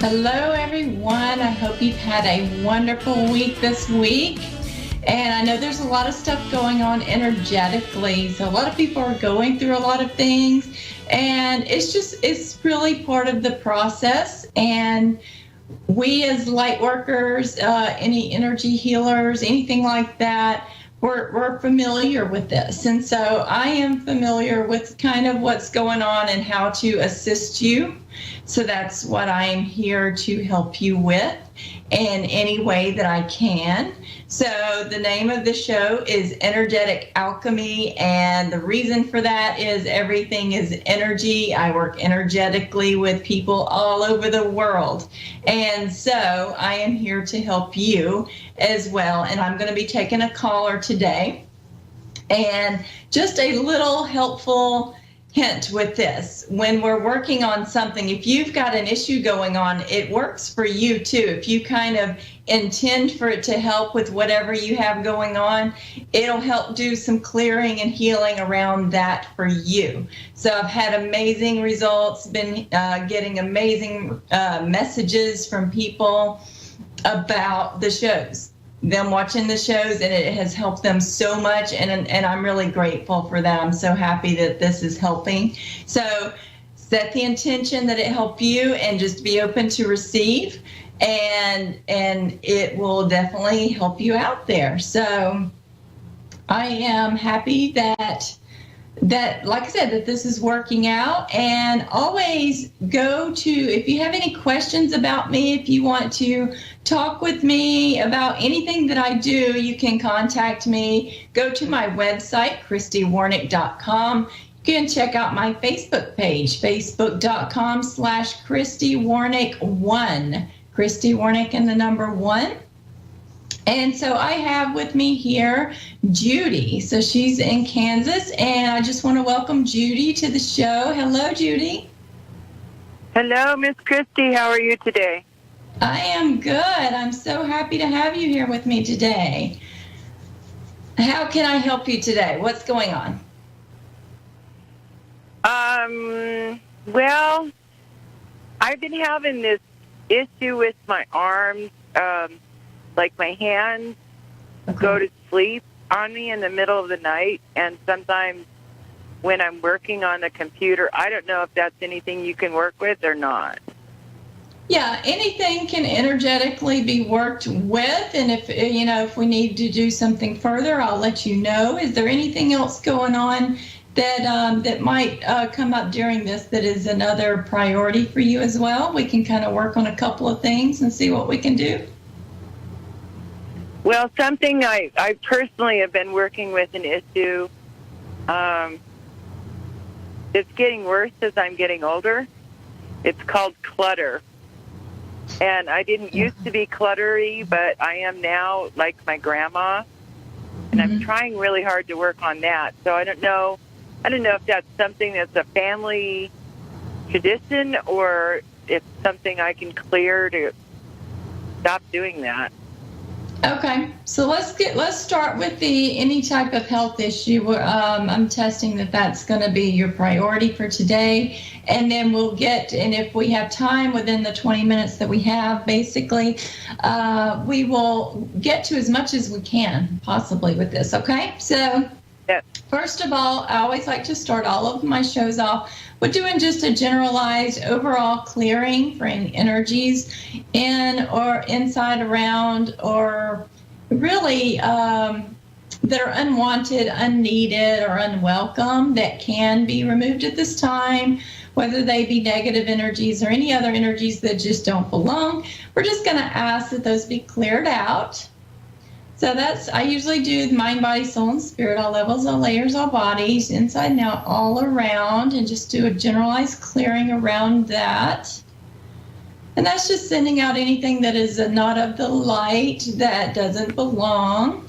Hello, everyone. I hope you've had a wonderful week this week. And I know there's a lot of stuff going on energetically. So a lot of people are going through a lot of things. And it's really part of the process. And we as light workers, any energy healers, anything like that, we're familiar with this. And so I am familiar with kind of what's going on and how to assist you. So that's what I'm here to help you with in any way that I can. So the name of the show is Energetic Alchemy, and the reason for that is everything is energy. I work energetically with people all over the world, and so I am here to help you as well. And I'm going to be taking a caller today, and just a little helpful hint with this: when we're working on something, if you've got an issue going on, it works for you too. If you kind of intend for it to help with whatever you have going on, it'll help do some clearing and healing around that for you. So I've had amazing results, been getting amazing messages from people about the shows, them watching the shows, and it has helped them so much, and I'm really grateful for that. I'm so happy that this is helping. So set the intention that it help you, and just be open to receive, and it will definitely help you out there. So I am happy that like I said, that this is working out. And always go to, if you have any questions about me, if you want to talk with me about anything that I do, you can contact me. Go to my website, ChristyWarnick.com. You can check out my Facebook page, Facebook.com/ChristyWarnick1. Christy Warnick and the number 1. And so I have with me here Judy. So she's in Kansas, and I just want to welcome Judy to the show. Hello, Judy. Hello, Miss Christy. How are you today? I am good. I'm so happy to have you here with me today. How can I help you today? What's going on? Well, I've been having this issue with my arms, like my hands go to sleep on me in the middle of the night, and sometimes when I'm working on the computer, I don't know if that's anything you can work with or not. Yeah, anything can energetically be worked with, and if we need to do something further, I'll let you know. Is there anything else going on that might come up during this that is another priority for you as well? We can kind of work on a couple of things and see what we can do. Well, something I personally have been working with an issue. It's getting worse as I'm getting older. It's called clutter. And I didn't used to be cluttery, but I am now, like my grandma. And I'm trying really hard to work on that. So I don't know if that's something that's a family tradition, or if something I can clear to stop doing that. Okay, so let's start with any type of health issue. I'm testing that's going to be your priority for today, and then and if we have time within the 20 minutes that we have, basically, we will get to as much as we can possibly with this. Okay, so yes. First of all, I always like to start all of my shows off with doing just a generalized overall clearing for any energies in or inside, around, or really that are unwanted, unneeded, or unwelcome that can be removed at this time, whether they be negative energies or any other energies that just don't belong. We're just going to ask that those be cleared out. So I usually do mind, body, soul, and spirit, all levels, all layers, all bodies, inside and out, all around, and just do a generalized clearing around that. And that's just sending out anything that is not of the light, that doesn't belong.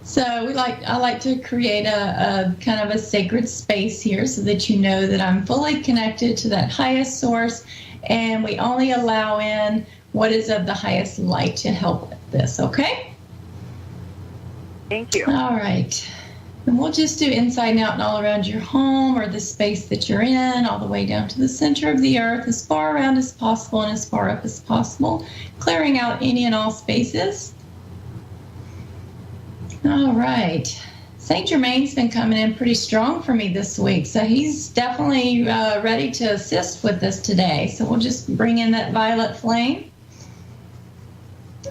So I like to create a kind of a sacred space here so that you know that I'm fully connected to that highest source, and we only allow in what is of the highest light to help with this, okay? Thank you. All right. And we'll just do inside and out and all around your home or the space that you're in, all the way down to the center of the earth, as far around as possible and as far up as possible, clearing out any and all spaces. All right. Saint Germain's been coming in pretty strong for me this week, so he's definitely ready to assist with this today. So we'll just bring in that violet flame.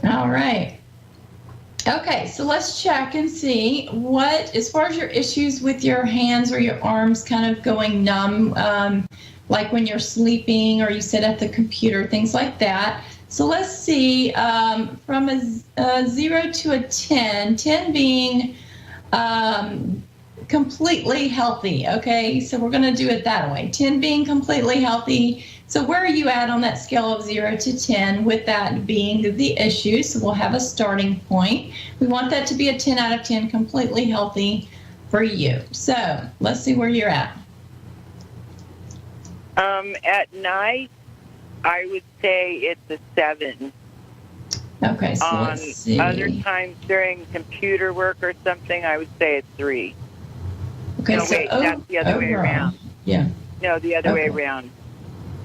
All right. Okay, so let's check and see what, as far as your issues with your hands or your arms kind of going numb, like when you're sleeping or you sit at the computer, things like that. So let's see, from a 0 to a 10, 10 being completely healthy, okay? So we're going to do it that way. 10 being completely healthy. So where are you at on that scale of 0 to 10 with that being the issue? So we'll have a starting point. We want that to be a 10 out of 10, completely healthy for you. So let's see where you're at. At night, I would say it's a 7. Okay, so On let's see. other times during computer work or something, I would say it's 3. Okay, no, so wait, that's the other way around. Yeah. No, the other way around.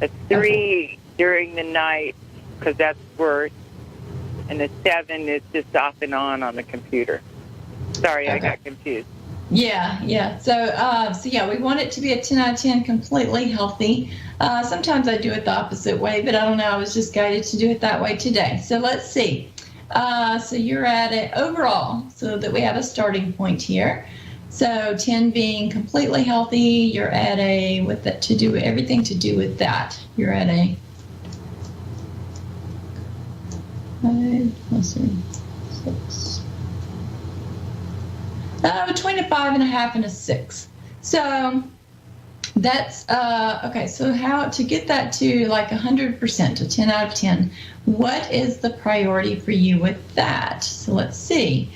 A 3 during the night, because that's worse, and a 7 is just off and on the computer. Sorry, I got confused. Yeah. So yeah, we want it to be a 10 out of 10, completely healthy. Sometimes I do it the opposite way, but I don't know. I was just guided to do it that way today. So let's see. So you're at it overall, so that we have a starting point here. So 10 being completely healthy, you're at a, with that to do everything to do with that. You're at a 5, let's see, 6. Between a 5.5 and a 6. So that's okay. So how to get that to like 100%, a 10 out of 10? What is the priority for you with that? So let's see.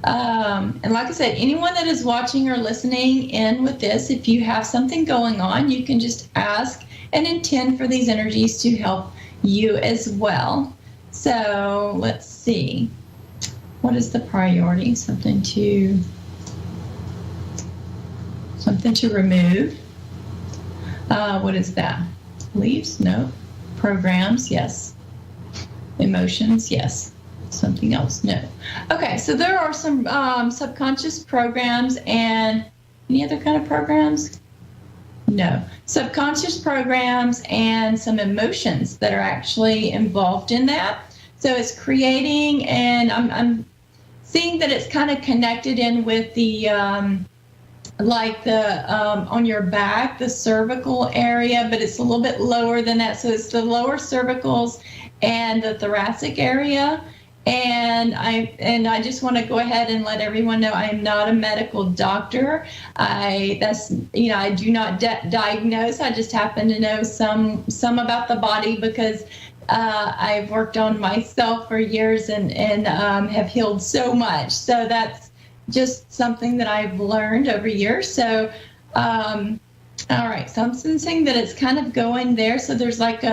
And like I said, anyone that is watching or listening in with this, if you have something going on, you can just ask and intend for these energies to help you as well. So let's see. What is the priority? Something to remove. What is that? Beliefs? No. Programs? Yes. Emotions? Yes. Something else? No. Okay, so there are some subconscious programs and any other kind of programs? No. Subconscious programs and some emotions that are actually involved in that. So it's creating, and I'm seeing that it's kind of connected in with the like the on your back, the cervical area, but it's a little bit lower than that. So it's the lower cervicals and the thoracic area. And I just want to go ahead and let everyone know I am not a medical doctor. I do not diagnose. I just happen to know some about the body because I've worked on myself for years and have healed so much. So that's just something that I've learned over years. So, all right. So I'm sensing that it's kind of going there. So there's like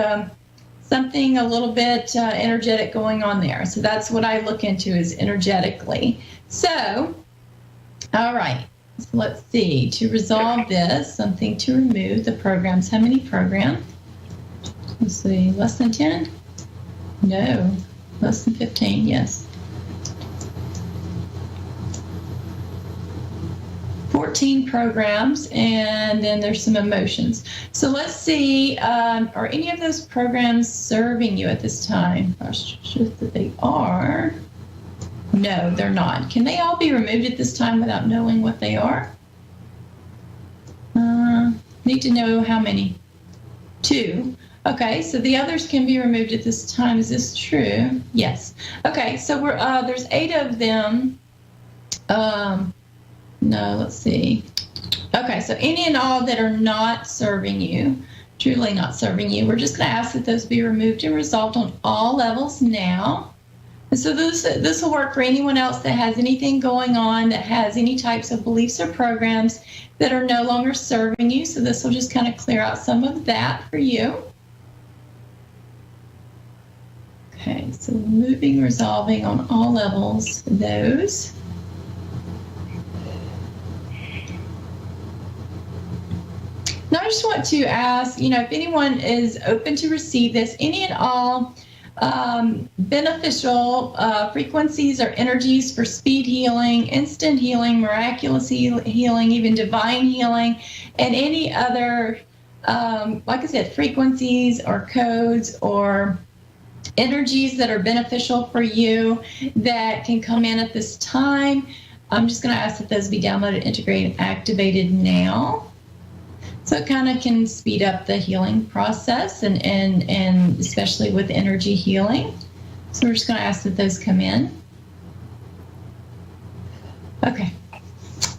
something a little bit energetic going on there. So that's what I look into is energetically. So, all right. So let's see. To resolve this, something to remove the programs. How many programs? Let's see. Less than 10? No. Less than 15? Yes. 14 programs, and then there's some emotions. So let's see, are any of those programs serving you at this time? I'm sure that they are. No, they're not. Can they all be removed at this time without knowing what they are? Need to know how many? 2. Okay, so the others can be removed at this time. Is this true? Yes. Okay, so we're there's 8 of them. No, let's see. Okay, so any and all that are not serving you, truly not serving you, we're just going to ask that those be removed and resolved on all levels now. And so this will work for anyone else that has anything going on, that has any types of beliefs or programs that are no longer serving you. So this will just kind of clear out some of that for you. Okay, so removing, resolving on all levels, those. just want to ask, if anyone is open to receive this, any and all beneficial frequencies or energies for speed healing, instant healing, miraculous healing, even divine healing, and any other, like I said, frequencies or codes or energies that are beneficial for you that can come in at this time. I'm just going to ask that those be downloaded, integrated, and activated now. So it kind of can speed up the healing process and especially with energy healing. So we're just going to ask that those come in. Okay.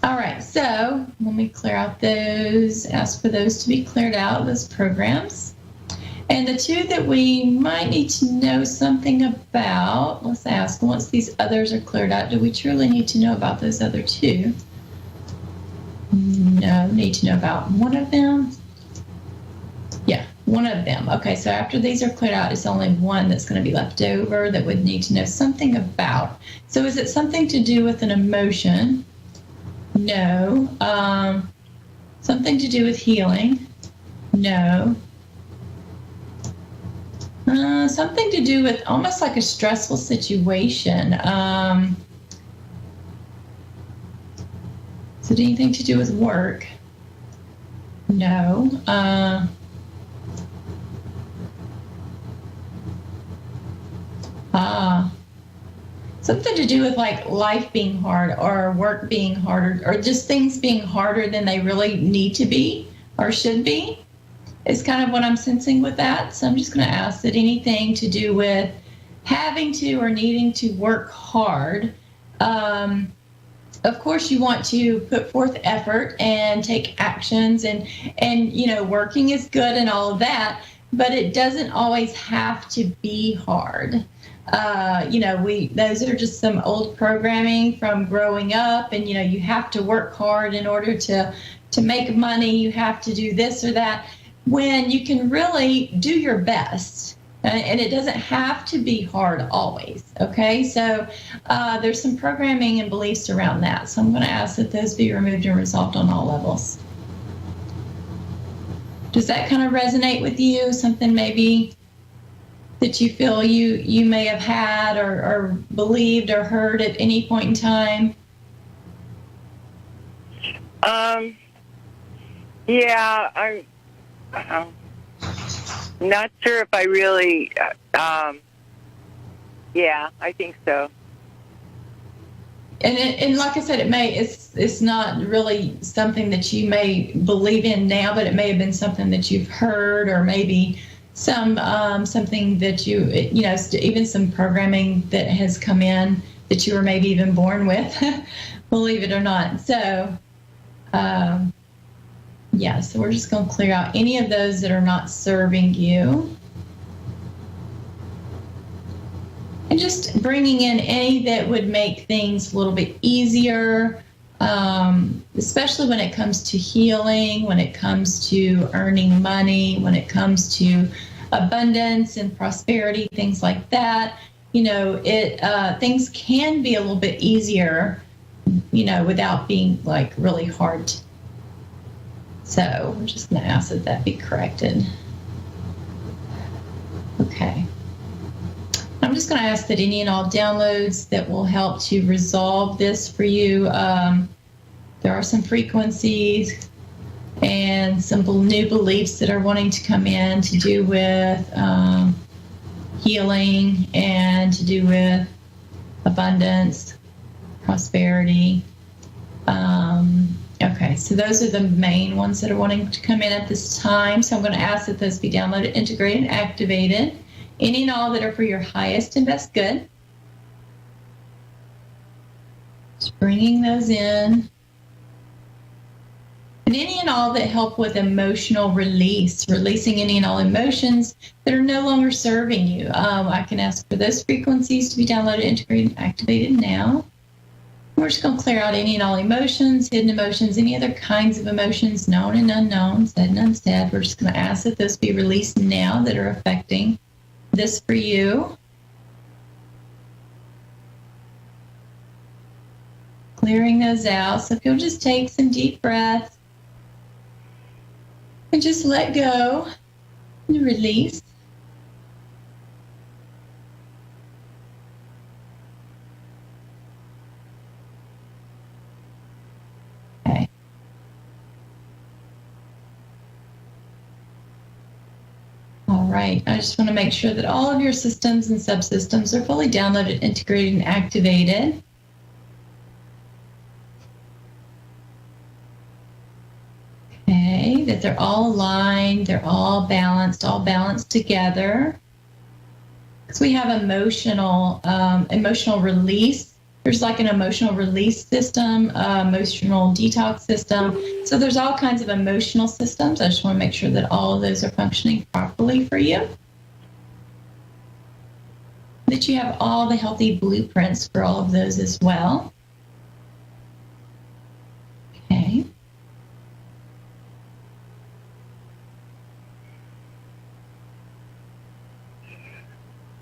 All right. So let me clear out those, ask for those to be cleared out, those programs. And the two that we might need to know something about, let's ask, once these others are cleared out, do we truly need to know about those other two? No, need to know about one of them. Yeah, one of them. Okay, so after these are cleared out, it's only one that's going to be left over that would need to know something about. So is it something to do with an emotion? No. Something to do with healing? No. Something to do with almost like a stressful situation. Is it anything to do with work? No. Something to do with like life being hard or work being harder or just things being harder than they really need to be or should be is kind of what I'm sensing with that. So I'm just going to ask that anything to do with having to or needing to work hard. Of course, you want to put forth effort and take actions and working is good and all of that, but it doesn't always have to be hard. Those are just some old programming from growing up, and you have to work hard in order to make money. You have to do this or that when you can really do your best. And it doesn't have to be hard always, okay? So there's some programming and beliefs around that. So I'm going to ask that those be removed and resolved on all levels. Does that kind of resonate with you? Something maybe that you feel you may have had or believed or heard at any point in time? Yeah, I'm not sure if I really, yeah, I think so. And like I said, it's not really something that you may believe in now, but it may have been something that you've heard, or maybe something that even some programming that has come in that you were maybe even born with, believe it or not. So, so we're just going to clear out any of those that are not serving you. And just bringing in any that would make things a little bit easier, especially when it comes to healing, when it comes to earning money, when it comes to abundance and prosperity, things like that. Things can be a little bit easier, without being like really hard. So we're just going to ask that be corrected. Okay. I'm just going to ask that any and all downloads that will help to resolve this for you. There are some frequencies and some new beliefs that are wanting to come in to do with healing and to do with abundance, prosperity. Okay, so those are the main ones that are wanting to come in at this time. So I'm going to ask that those be downloaded, integrated, and activated. Any and all that are for your highest and best good. Just bringing those in. And any and all that help with emotional release, releasing any and all emotions that are no longer serving you. I can ask for those frequencies to be downloaded, integrated, and activated now. We're just going to clear out any and all emotions, hidden emotions, any other kinds of emotions, known and unknown, said and unsaid. We're just going to ask that those be released now that are affecting this for you. Clearing those out. So if you'll just take some deep breaths. And just let go and release. Okay. All right. I just want to make sure that all of your systems and subsystems are fully downloaded, integrated, and activated. Okay, that they're all aligned, they're all balanced together. Because we have emotional release. There's like an emotional release system, emotional detox system. So there's all kinds of emotional systems. I just want to make sure that all of those are functioning properly for you. That you have all the healthy blueprints for all of those as well. Okay.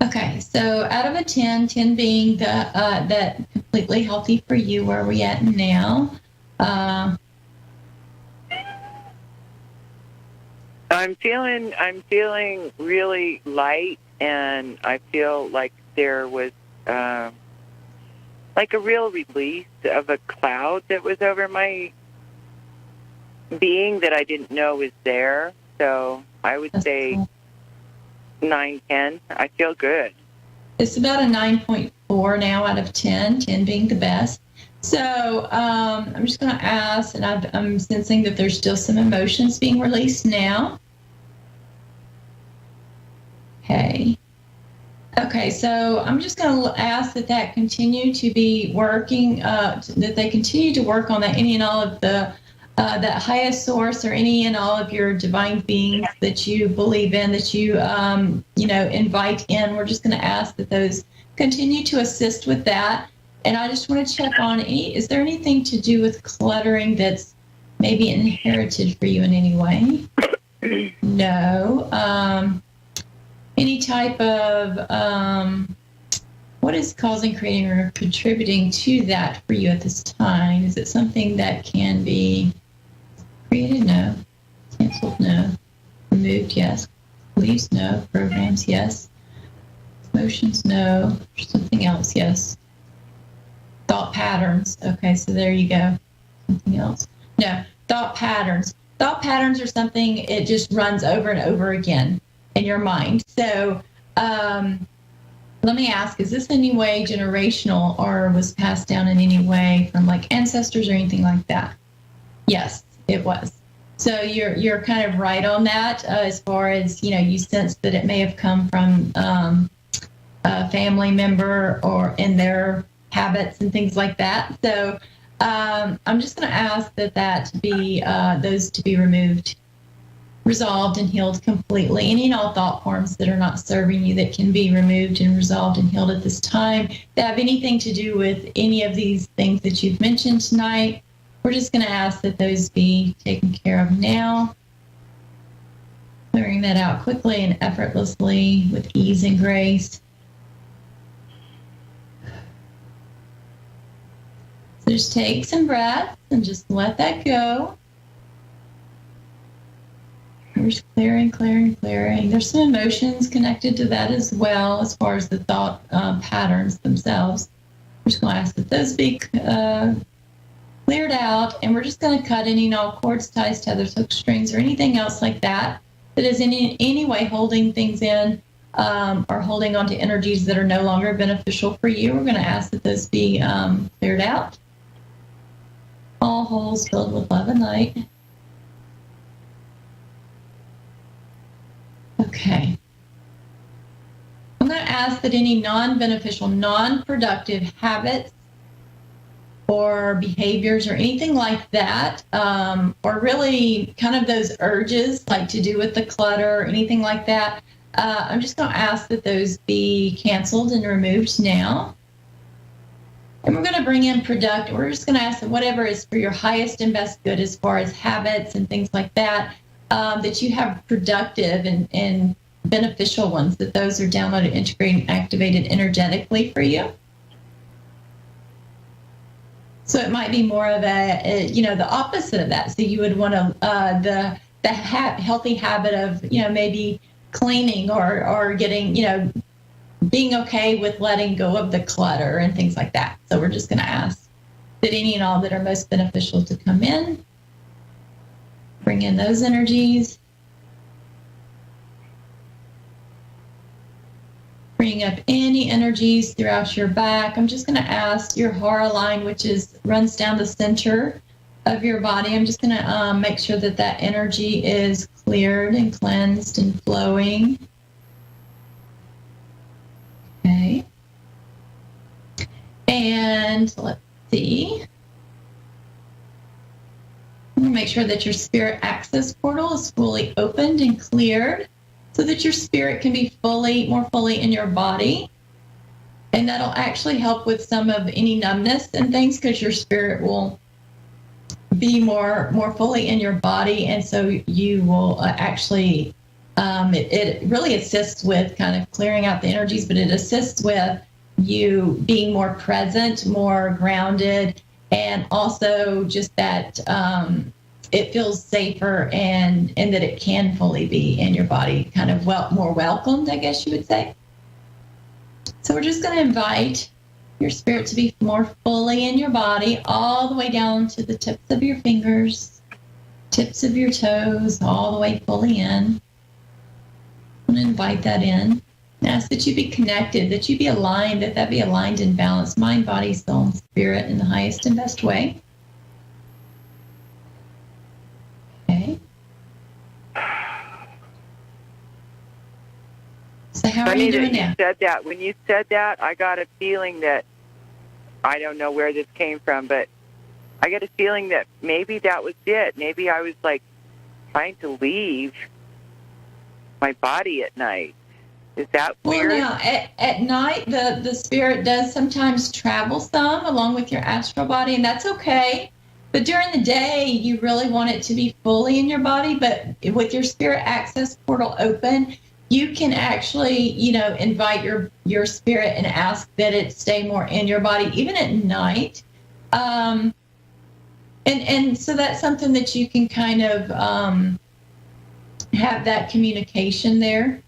Okay, so out of a 10, 10 being that completely healthy for you, where are we at now? I'm feeling really light, and I feel like there was like a real release of a cloud that was over my being that I didn't know was there. So I would say Cool. 9, 10. I feel good. It's about a 9.4 now out of 10, 10 being the best. So I'm just going to ask, and I'm sensing that there's still some emotions being released now. Okay. Okay, so I'm just going to ask that continue to be working, that they continue to work on that, any and all of the that highest source, or any and all of your divine beings that you believe in, that you invite in. We're just going to ask that those continue to assist with that. And I just want to check on is there anything to do with cluttering that's maybe inherited for you in any way? No. Any type of what is causing, creating, or contributing to that for you at this time? Is it something that can be created? No. Canceled? No. Removed? Yes. Beliefs? No. Programs? Yes. Emotions? No. Something else? Yes. Thought patterns? Okay, so there you go. Something else? No. Thought patterns. Thought patterns are something, it just runs over and over again in your mind. So let me ask, is this in any way generational, or was passed down in any way from like ancestors or anything like that? Yes, it was. So you're kind of right on that, as far as, you sense that it may have come from a family member or in their habits and things like that. So I'm just going to ask that be those to be removed, resolved, and healed completely. Any and all thought forms that are not serving you, that can be removed and resolved and healed at this time, that have anything to do with any of these things that you've mentioned tonight. We're just going to ask that those be taken care of now. Clearing that out quickly and effortlessly with ease and grace. So just take some breaths and just let that go. We're just clearing. There's some emotions connected to that as well, as far as the thought patterns themselves. We're just going to ask that those be cleared out, and we're just going to cut any and all cords, ties, tethers, hooks, strings, or anything else like that is in any way holding things in, or holding on to energies that are no longer beneficial for you. We're going to ask that those be cleared out. All holes filled with love and light. Okay. I'm going to ask that any non-beneficial, non-productive habits or behaviors or anything like that, or really kind of those urges, like to do with the clutter or anything like that, I'm just going to ask that those be canceled and removed now. And we're going to bring in productive. We're just going to ask that whatever is for your highest and best good, as far as habits and things like that, that you have productive and beneficial ones, that those are downloaded, integrated, and activated energetically for you. So it might be more of the opposite of that. So you would want to, the healthy habit of, maybe cleaning or getting, being okay with letting go of the clutter and things like that. So we're just going to ask that any and all that are most beneficial to come in, bring in those energies. Bring up any energies throughout your back. I'm just going to ask your hara line, which runs down the center of your body. I'm just going to make sure that that energy is cleared and cleansed and flowing. Okay. And let's see. I'm going to make sure that your spirit access portal is fully opened and cleared, so that your spirit can be more fully in your body. And that'll actually help with some of any numbness and things, because your spirit will be more fully in your body. And so you will actually, it really assists with kind of clearing out the energies, but it assists with you being more present, more grounded, and also just that it feels safer and that it can fully be in your body, kind of more welcomed, I guess you would say. So we're just going to invite your spirit to be more fully in your body, all the way down to the tips of your fingers, tips of your toes, all the way fully in. I'm going to invite that in. And ask that you be connected, that you be aligned, that be aligned and balanced, mind, body, soul, and spirit in the highest and best way. Okay. So how are you doing now? When you said that, I got a feeling that, I don't know where this came from, but I got a feeling that maybe that was it. Maybe I was like trying to leave my body at night. Is that weird? Well, now, at night, the spirit does sometimes travel some along with your astral body, and that's okay. But during the day, you really want it to be fully in your body. But with your spirit access portal open, you can actually, invite your spirit and ask that it stay more in your body, even at night. And so that's something that you can kind of have that communication there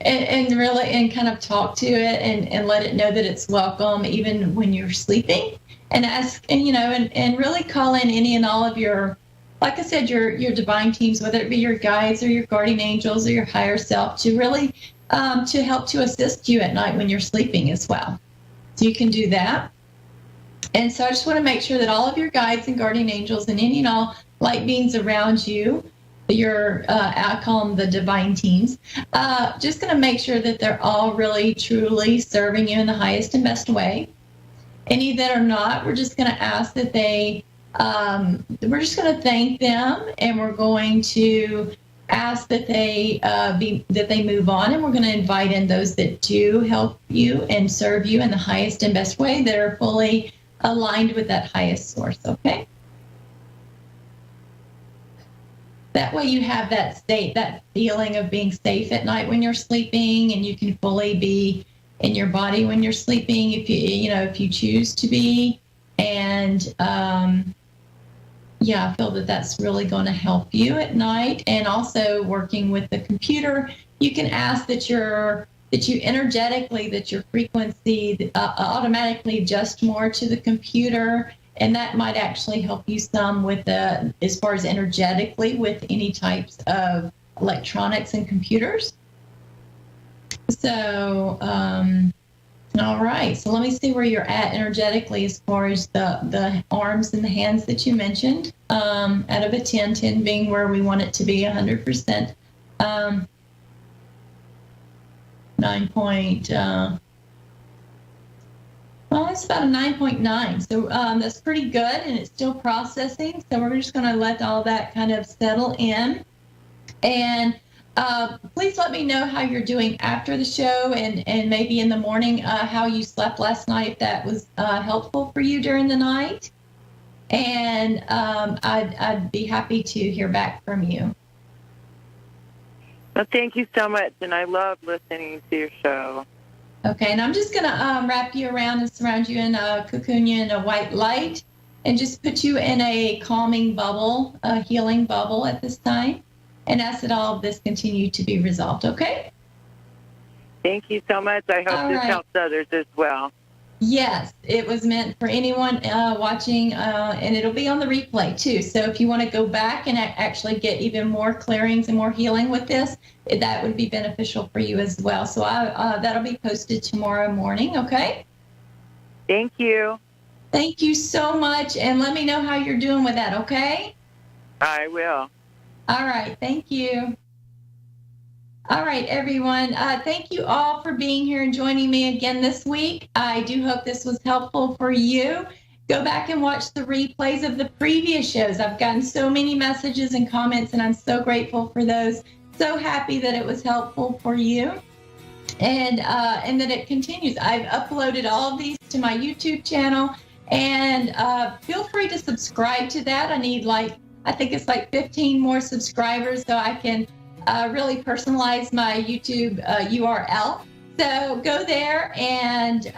and really kind of talk to it and let it know that it's welcome even when you're sleeping, and ask and really call in any and all of your, like I said, your divine teams, whether it be your guides or your guardian angels or your higher self, to really to help to assist you at night when you're sleeping as well. So you can do that. And so I just want to make sure that all of your guides and guardian angels and any and all light beings around you, I call them the divine teams, just going to make sure that they're all really, truly serving you in the highest and best way. Any that are not, we're just going to ask that we're just going to thank them, and we're going to ask that they move on, and we're going to invite in those that do help you and serve you in the highest and best way, that are fully aligned with that highest source, okay? That way you have that state, that feeling of being safe at night when you're sleeping, and you can fully be in your body when you're sleeping if you choose to be. And I feel that that's really going to help you at night. And also working with the computer, you can ask that your frequency automatically adjust more to the computer. And that might actually help you some with as far as energetically with any types of electronics and computers. So, all right. So let me see where you're at energetically as far as the arms and the hands that you mentioned. Out of a 10, 10 being where we want it to be 100%. 9 point. Well, it's about a 9.9. So that's pretty good, and it's still processing. So we're just going to let all that kind of settle in. And please let me know how you're doing after the show, and maybe in the morning how you slept last night, if that was helpful for you during the night. And I'd be happy to hear back from you. Well, thank you so much, and I love listening to your show. Okay, and I'm just going to wrap you around and surround you in cocoon you in a white light, and just put you in a calming bubble, a healing bubble at this time. and ask that all of this continue to be resolved, okay? Thank you so much. I hope this helps others as well. Yes, it was meant for anyone watching, and it'll be on the replay too. So if you want to go back and actually get even more clearings and more healing with this, that would be beneficial for you as well. So that'll be posted tomorrow morning, okay? Thank you. Thank you so much, and let me know how you're doing with that, okay? I will. All right, thank you. All right, everyone. Thank you all for being here and joining me again this week. I do hope this was helpful for you. Go back and watch the replays of the previous shows. I've gotten so many messages and comments, and I'm so grateful for those. So happy that it was helpful for you, and that it continues. I've uploaded all of these to my YouTube channel, and feel free to subscribe to that. I need I think it's 15 more subscribers so I can really personalize my YouTube URL. So go there and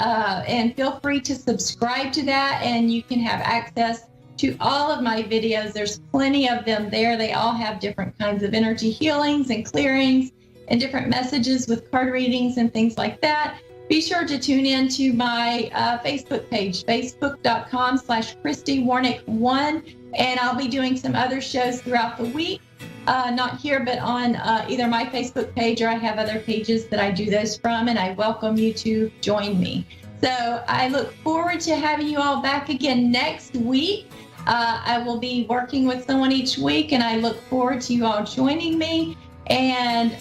feel free to subscribe to that, and you can have access to all of my videos. There's plenty of them there. They all have different kinds of energy healings and clearings and different messages with card readings and things like that. Be sure to tune in to my Facebook page, facebook.com/Christy Warnick1, and I'll be doing some other shows throughout the week. Not here, but on either my Facebook page, or I have other pages that I do those from, and I welcome you to join me. So I look forward to having you all back again next week. I will be working with someone each week, and I look forward to you all joining me. And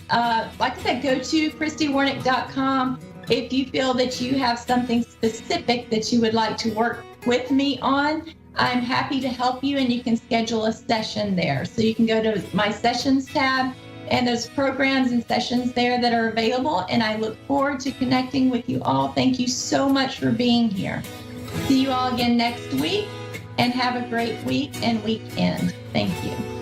like I said, go to ChristyWarnick.com if you feel that you have something specific that you would like to work with me on. I'm happy to help you, and you can schedule a session there. So you can go to my sessions tab, and there's programs and sessions there that are available. And I look forward to connecting with you all. Thank you so much for being here. See you all again next week, and have a great week and weekend. Thank you.